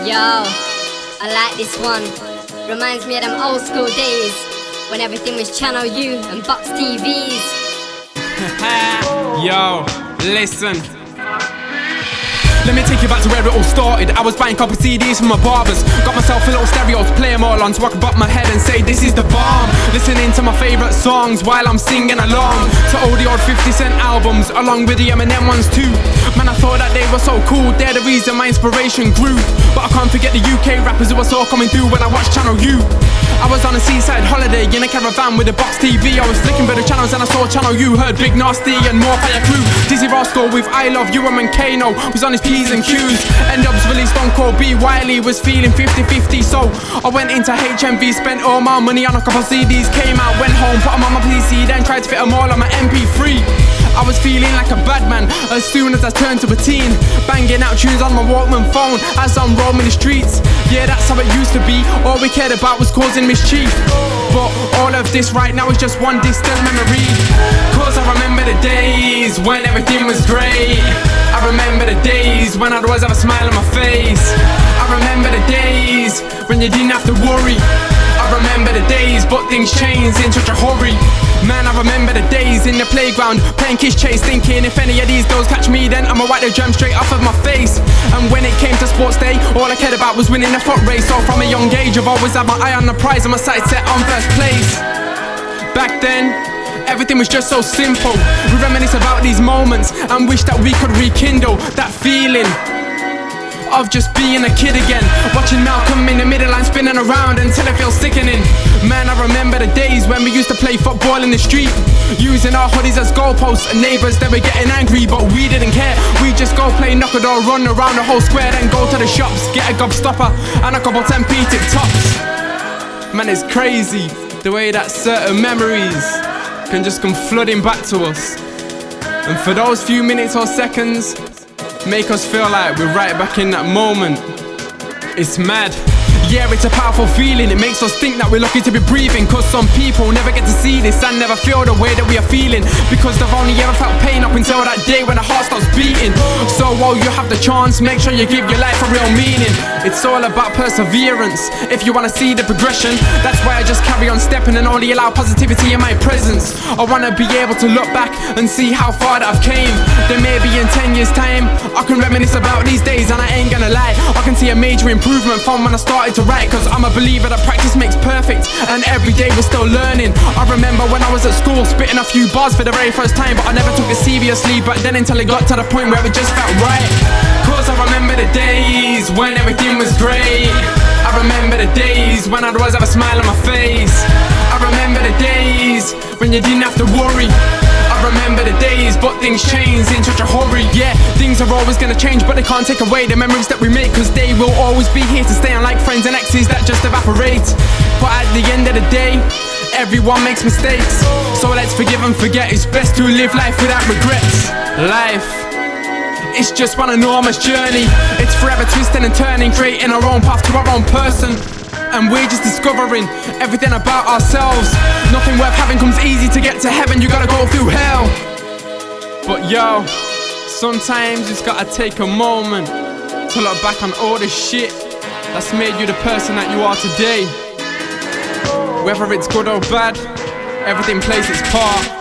Yo, I like this one. Reminds me of them old school days when everything was Channel U and box TVs. Yo, listen. Let me take you back to where it all started. I was buying copy CDs from my barbers. Got myself a little stereo to play them all on, so I could bop my head and say this is the bomb. Listening to my favourite songs while I'm singing along to all the old 50 Cent albums, along with the Eminem ones too. Man, I thought that they were so cool, they're the reason my inspiration grew. But I can't forget the UK rappers who I saw coming through when I watched Channel U. I was on a seaside holiday in a caravan with a box TV. I was flicking through the channels and I saw Channel U. Heard Big Nasty and more Fire Crew. Dizzy Rascal with I Love You and Kano was on his P's and Q's. N-Dubs released Stone Cold B. Wiley was feeling 50-50. So I went into HMV, spent all my money on a couple CDs. Came out, went home, put them on my PC, then tried to fit them all on my MP3. I was feeling like a bad man as soon as I turned to a teen, banging out tunes on my Walkman phone as I'm roaming the streets. Yeah, that's how it used to be. All we cared about was causing mischief. But all of this right now is just one distant memory. Cause I remember the days when everything was great. I remember the days when I'd always have a smile on my face. I remember the days when you didn't have to worry. I remember the days, but things changed in such a hurry. Man, I remember the days in the playground, playing kiss chase, thinking if any of these girls catch me, then I'ma wipe the germs straight off of my face. And when it came to sports day, all I cared about was winning the foot race. So from a young age, I've always had my eye on the prize and my sights set on first place. Back then, everything was just so simple. We reminisce about these moments and wish that we could rekindle that feeling of just being a kid again. Watching Malcolm in the middle and spinning around until it feels sickening. Man, I remember the days when we used to play football in the street, using our hoodies as goalposts, and neighbours, they were getting angry, but we didn't care. We just go play knuckle-door, run around the whole square, then go to the shops, get a gobstopper and a couple 10p tip tops. Man, it's crazy the way that certain memories can just come flooding back to us, and for those few minutes or seconds make us feel like we're right back in that moment. It's mad. Yeah, it's a powerful feeling. It makes us think that we're lucky to be breathing. Cause some people never get to see this and never feel the way that we are feeling, because they've only ever felt pain up until that day when the heart starts beating. So while you have the chance, make sure you give your life a real meaning. It's all about perseverance if you wanna see the progression. That's why I just carry on stepping and only allow positivity in my presence. I wanna be able to look back and see how far that I've came. Then maybe in 10 years time I can reminisce about these days, and I ain't gonna lie, I can see a major improvement from when I started to write. Cause I'm a believer that practice makes perfect, and every day we're still learning. I remember when I was at school spitting a few bars for the very first time, but I never took it seriously back then until it got to the point where it just felt right. Cause I remember the days when everything was great. I remember the days when I'd always have a smile on my face. I remember the days when you didn't have to worry. I remember the days, but things changed in such a hurry. Yeah, things are always gonna change, but they can't take away the memories that we make, cause they will always be here to stay, unlike friends and exes that just evaporate. But at the end of the day, everyone makes mistakes, so let's forgive and forget. It's best to live life without regrets. Life, it's just one enormous journey. It's forever twisting and turning, creating our own path to our own person. And we're just discovering everything about ourselves. Nothing worth having comes easy. To get to heaven, you gotta go through hell. But yo, sometimes it's gotta take a moment to look back on all the shit that's made you the person that you are today. Whether it's good or bad, everything plays its part.